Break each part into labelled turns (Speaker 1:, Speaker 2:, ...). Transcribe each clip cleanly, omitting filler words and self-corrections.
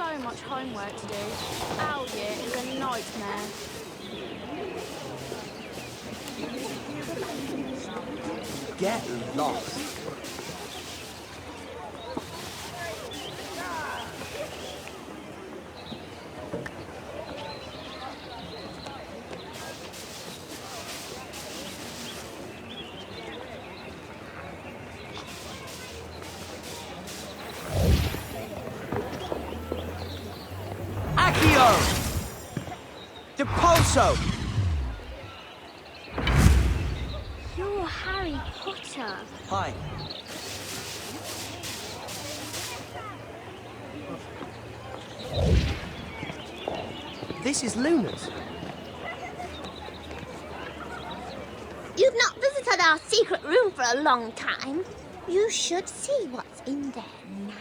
Speaker 1: so much homework to do. Our year is a nightmare.
Speaker 2: Get lost. Accio! Depulso!
Speaker 3: You're Harry Potter.
Speaker 2: Hi. This is Luna's.
Speaker 3: You've not visited our secret room for a long time. You should see what's in there now.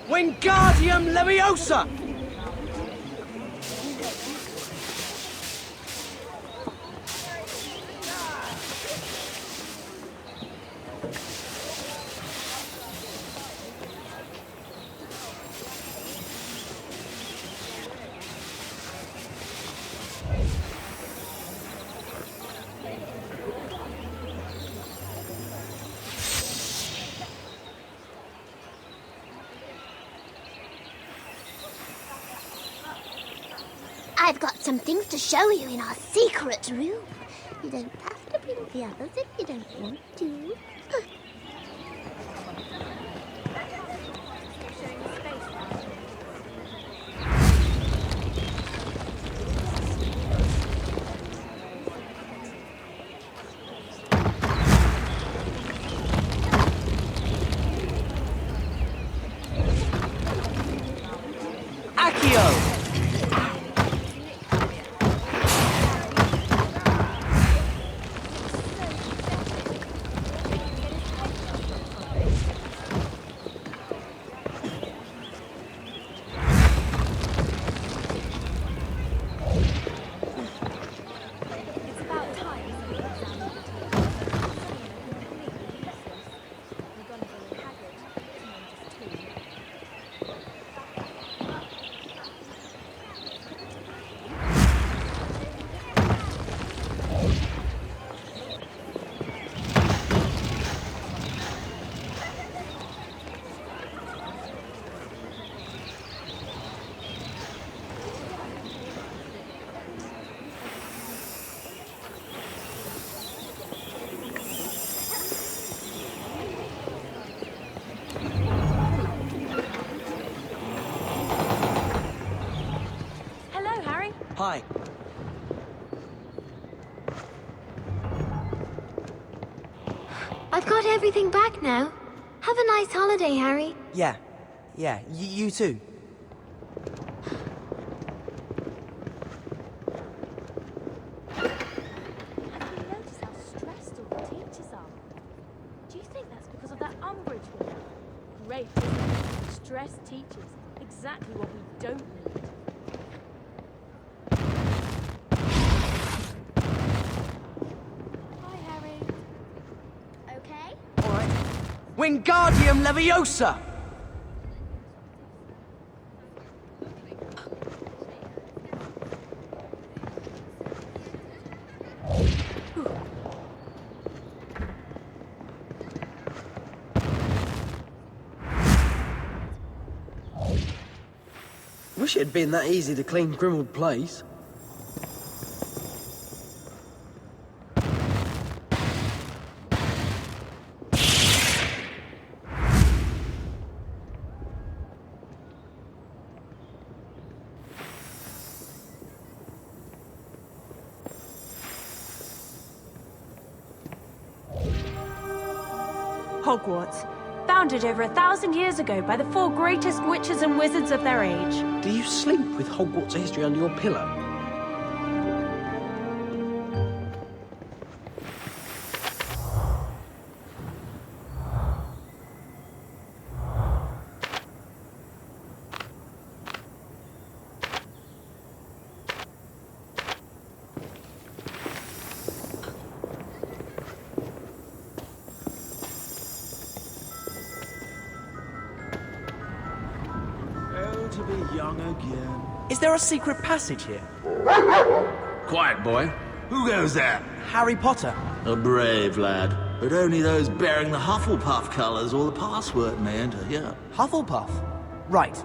Speaker 2: Wingardium Leviosa!
Speaker 3: I've got some things to show you in our secret room. You don't have to bring the others if you don't want to.
Speaker 2: Accio! Hi.
Speaker 4: I've got everything back now. Have a nice holiday, Harry.
Speaker 2: Yeah. You too.
Speaker 1: Have you noticed how stressed all the teachers are? Do you think that's because of that Umbridge woman? Great, isn't it? Stressed teachers. Exactly what we don't need. Hi, Harry.
Speaker 3: Okay?
Speaker 2: Alright. Wingardium Leviosa!
Speaker 5: Wish it had been that easy to clean Grimmauld Place.
Speaker 6: Hogwarts, founded over 1,000 years ago by the 4 greatest witches and wizards of their age.
Speaker 5: Do you sleep with Hogwarts history under your pillow?
Speaker 7: young again.
Speaker 2: Is there a secret passage here?
Speaker 7: Quiet, boy. Who goes there?
Speaker 2: Harry Potter.
Speaker 7: A brave lad. But only those bearing the Hufflepuff colours or the password may enter here.
Speaker 2: Hufflepuff? Right.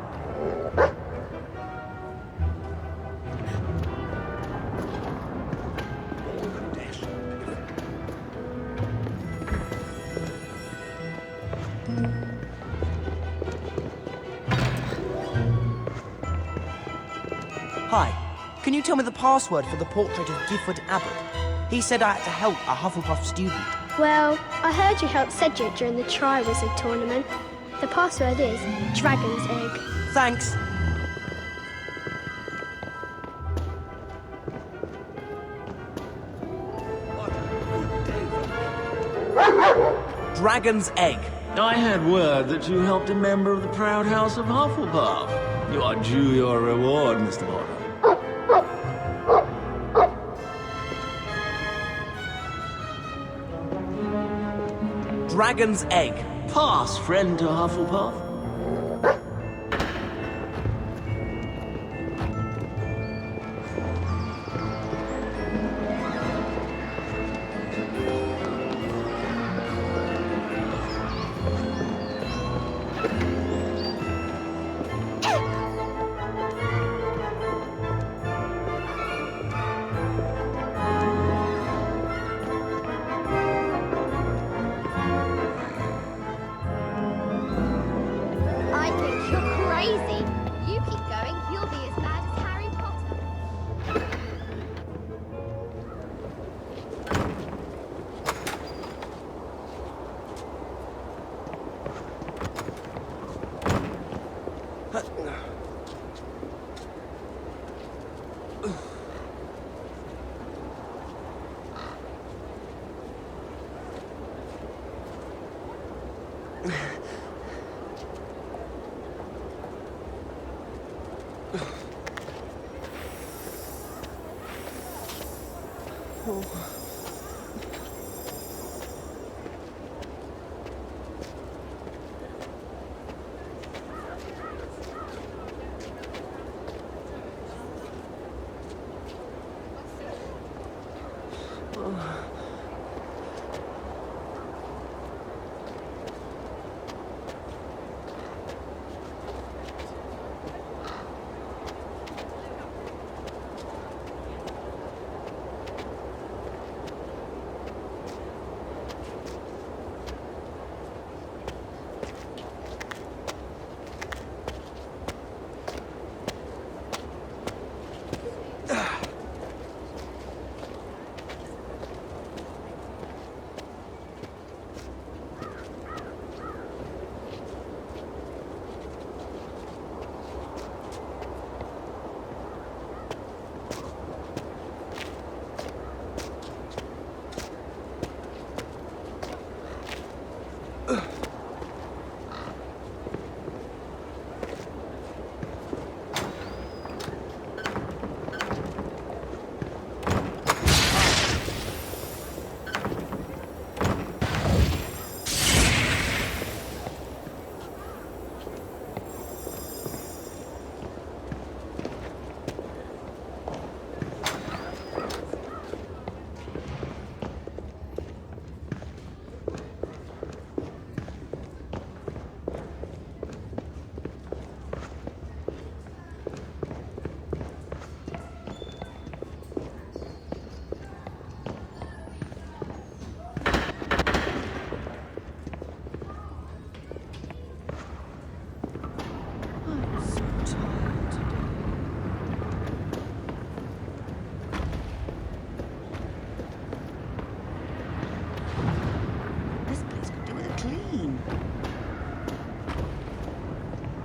Speaker 2: Hi. Can you tell me the password for the portrait of Gifford Abbott? He said I had to help a Hufflepuff student.
Speaker 8: Well, I heard you helped Cedric during the Tri-Wizard tournament. The password is Dragon's Egg.
Speaker 2: Thanks. Dragon's Egg.
Speaker 7: I had word that you helped a member of the proud house of Hufflepuff. You are due your reward, Mr. Potter.
Speaker 2: Dragon's Egg.
Speaker 7: Pass, friend to Hufflepuff.
Speaker 3: I think you're crazy. You keep going, you'll be as bad as Harry Potter.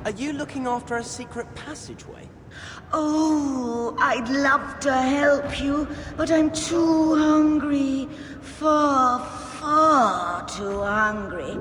Speaker 2: Are you looking after a secret passageway?
Speaker 9: Oh, I'd love to help you, but I'm too hungry. Far too hungry.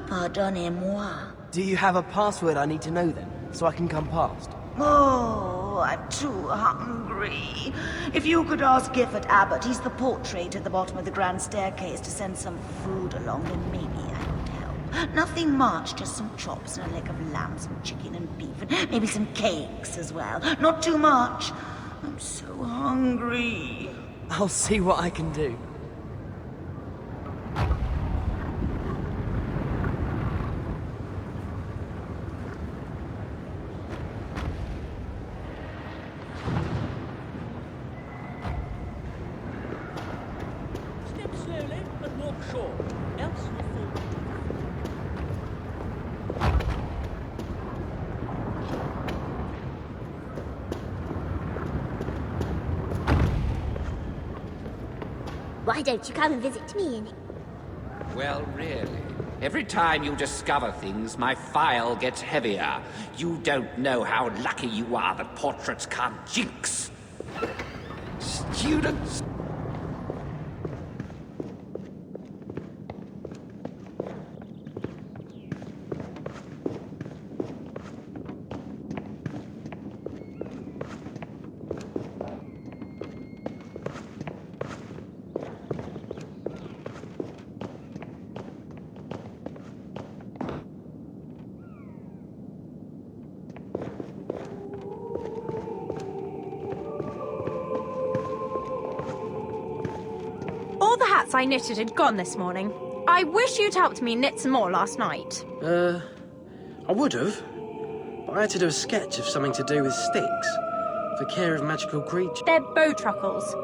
Speaker 9: Pardonnez-moi.
Speaker 2: Do you have a password I need to know then, so I can come past?
Speaker 9: Oh, I'm too hungry. If you could ask Gifford Abbott, he's the portrait at the bottom of the grand staircase, to send some food along, then maybe I could help. Nothing much, just some chops and a leg of lamb, some chicken and beef, and maybe some cakes as well. Not too much. I'm so hungry.
Speaker 2: I'll see what I can do.
Speaker 10: Step slowly and walk short, else you'll fall.
Speaker 3: Why don't you come and visit me in it?
Speaker 11: Well, really. Every time you discover things, my file gets heavier. You don't know how lucky you are that portraits can't jinx. Students!
Speaker 6: All the hats I knitted had gone this morning. I wish you'd helped me knit some more last night.
Speaker 5: I would have, but I had to do a sketch of something to do with sticks for care of magical creatures.
Speaker 6: They're bow truckles.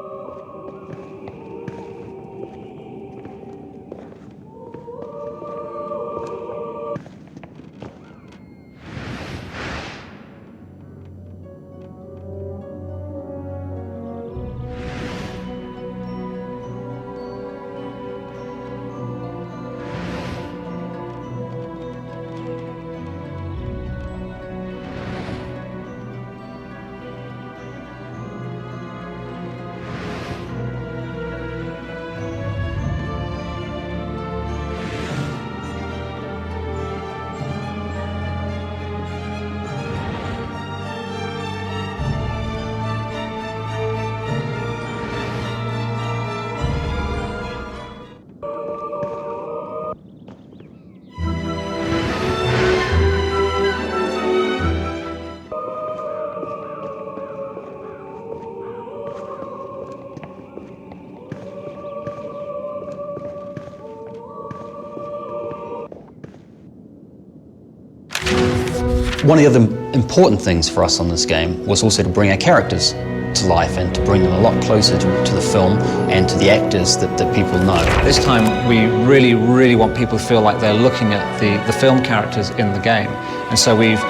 Speaker 12: One of the other important things for us on this game was also to bring our characters to life and to bring them a lot closer to the film and to the actors that people know.
Speaker 13: This time we really want people to feel like they're looking at the film characters in the game. And so we've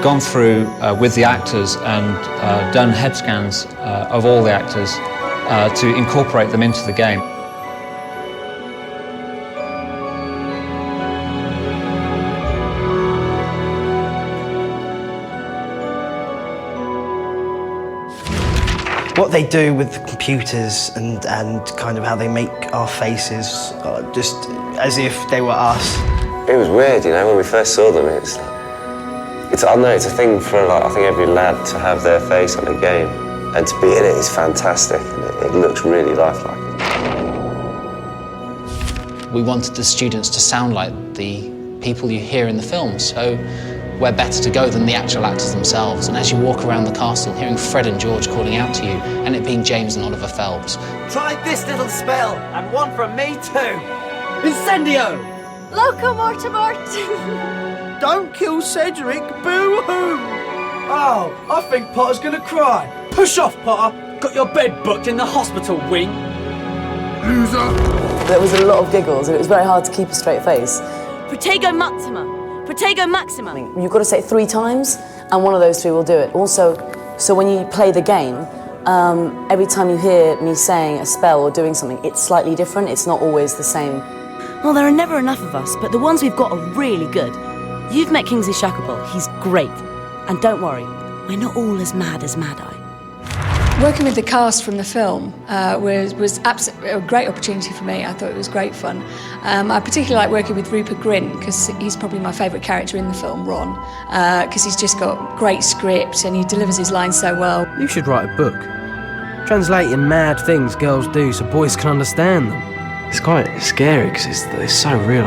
Speaker 13: gone through with the actors and done head scans of all the actors to incorporate them into the game.
Speaker 2: What they do with the computers and kind of how they make our faces, just as if they were us.
Speaker 14: It was weird, you know, when we first saw them. It's I don't know, it's a thing for I think every lad to have their face on a game, and to be in it is fantastic, and it looks really lifelike.
Speaker 12: We wanted the students to sound like the people you hear in the film, so where better to go than the actual actors themselves? And as you walk around the castle, hearing Fred and George calling out to you, and it being James and Oliver Phelps.
Speaker 15: Try this little spell, and one from me too. Incendio!
Speaker 1: Loco Mortimort!
Speaker 15: Don't kill Cedric, boo-hoo! Oh, I think Potter's gonna cry. Push off, Potter. Got your bed booked in the hospital wing. Loser!
Speaker 16: There was a lot of giggles, and it was very hard to keep a straight face.
Speaker 1: Protego Maxima! Protego Maxima!
Speaker 16: You've got to say it 3 times, and one of those 3 will do it. Also, so when you play the game, every time you hear me saying a spell or doing something, it's slightly different. It's not always the same.
Speaker 17: Well, there are never enough of us, but the ones we've got are really good. You've met Kingsley Shacklebolt. He's great. And don't worry, we're not all as Mad Eye.
Speaker 18: Working with the cast from the film was absolutely a great opportunity for me. I thought it was great fun. I particularly like working with Rupert Grint because he's probably my favourite character in the film, Ron, because he's just got great script and he delivers his lines so well.
Speaker 5: You should write a book, translating mad things girls do so boys can understand them. It's quite scary because it's so real.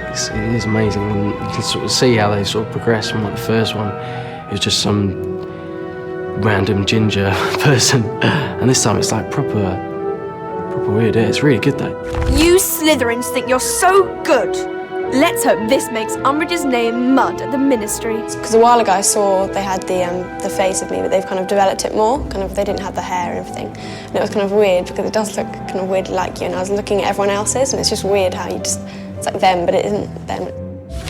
Speaker 5: it is amazing, and you can sort of see how they sort of progress from like the first one. It was just some random ginger person, and this time it's like proper weird. It's really good though.
Speaker 19: You Slytherins think you're so good. Let's hope this makes Umbridge's name mud at the Ministry.
Speaker 20: Because a while ago I saw they had the face of me, but they've kind of developed it more. They didn't have the hair and everything. And it was kind of weird because it does look kind of weird like you. And I was looking at everyone else's, and it's just weird how it's like them, but it isn't them.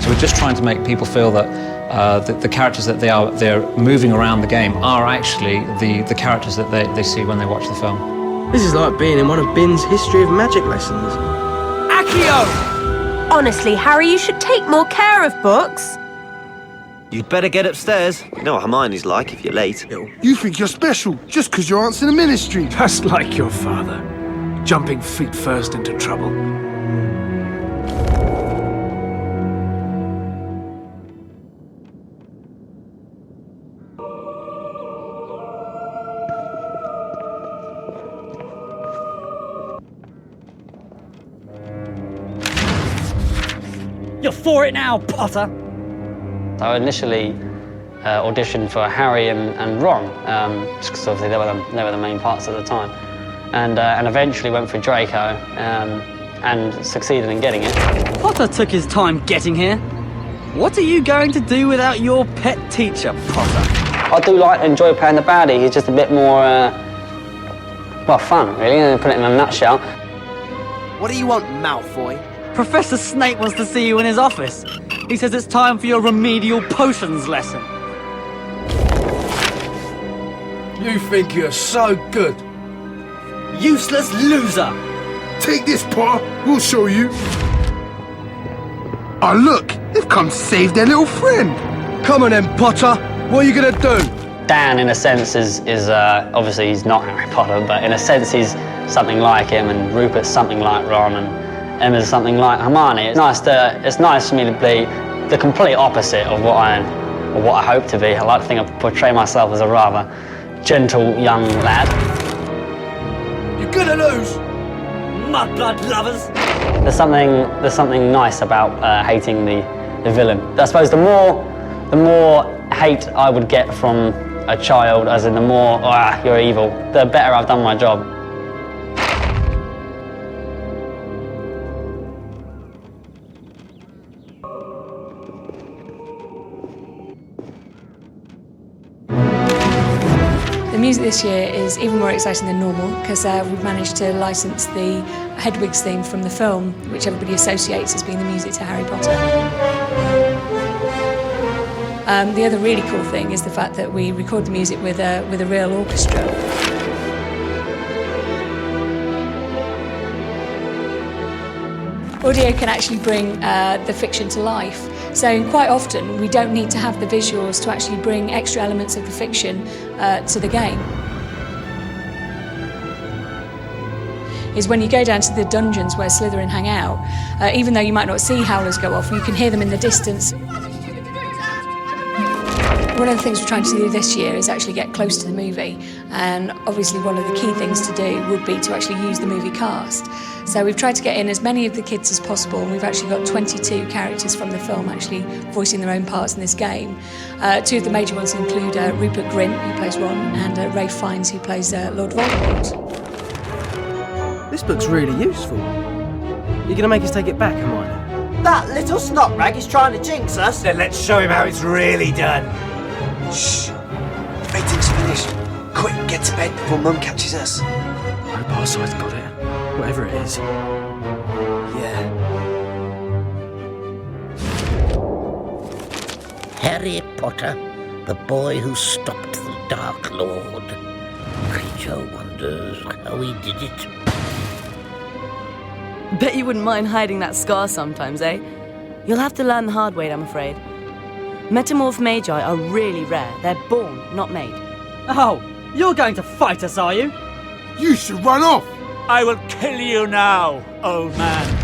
Speaker 13: So we're just trying to make people feel that the characters that they're moving around the game are actually the characters that they see when they watch the film.
Speaker 5: This is like being in one of Bin's History of Magic lessons.
Speaker 19: Accio! Honestly, Harry, you should take more care of books.
Speaker 21: You'd better get upstairs. You know what Hermione's like if you're late.
Speaker 22: You think you're special just because your aunt's in the Ministry.
Speaker 23: Just like your father, jumping feet first into trouble.
Speaker 10: You're for it now, Potter!
Speaker 24: I initially auditioned for Harry and Ron, just because obviously they were the main parts at the time. And eventually went for Draco, and succeeded in getting it.
Speaker 10: Potter took his time getting here. What are you going to do without your pet teacher, Potter?
Speaker 24: I do enjoy playing the baddie. He's just a bit more, well, fun, really, to put it in a nutshell.
Speaker 15: What do you want, Malfoy?
Speaker 10: Professor Snape wants to see you in his office. He says it's time for your remedial potions lesson.
Speaker 15: You think you're so good.
Speaker 10: Useless loser!
Speaker 22: Take this, Potter. We'll show you. Oh, look. They've come to save their little friend.
Speaker 15: Come on then, Potter. What are you going to do?
Speaker 24: Dan, in a sense, is obviously he's not Harry Potter, but in a sense he's something like him, and Rupert's something like Ron, and Emma's something like Hermione. It's nice for me to be the complete opposite of what I hope to be. I like to think I portray myself as a rather gentle young lad.
Speaker 10: You're gonna lose, mudblood lovers.
Speaker 24: There's something nice about hating the villain. I suppose the more hate I would get from a child, as in the more you're evil, the better I've done my job.
Speaker 18: The music this year is even more exciting than normal because we've managed to license the Hedwig's theme from the film, which everybody associates as being the music to Harry Potter. The other really cool thing is the fact that we record the music with a real orchestra. Audio can actually bring the fiction to life. So quite often we don't need to have the visuals to actually bring extra elements of the fiction to the game. Is when you go down to the dungeons where Slytherin hang out, even though you might not see howlers go off, you can hear them in the distance. One of the things we're trying to do this year is actually get close to the movie, and obviously one of the key things to do would be to actually use the movie cast. So we've tried to get in as many of the kids as possible, and we've actually got 22 characters from the film actually voicing their own parts in this game. Two of the major ones include Rupert Grint, who plays Ron, and Ralph Fiennes, who plays Lord Voldemort.
Speaker 5: This book's really useful. You're gonna make us take it back, Hermione?
Speaker 15: That little snot rag is trying to jinx us. Then let's show him how it's really done.
Speaker 2: Shh. Meeting's finished. Quick, get to bed before Mum catches us.
Speaker 5: I hope our side's got it. Whatever it is.
Speaker 2: Yeah.
Speaker 9: Harry Potter, the boy who stopped the Dark Lord. Creature wonders how he did it.
Speaker 17: Bet you wouldn't mind hiding that scar sometimes, eh? You'll have to learn the hard way, I'm afraid. Metamorph magi are really rare. They're born, not made.
Speaker 10: Oh, you're going to fight us, are you?
Speaker 22: You should run off.
Speaker 10: I will kill you now, old man.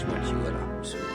Speaker 11: what you were up to.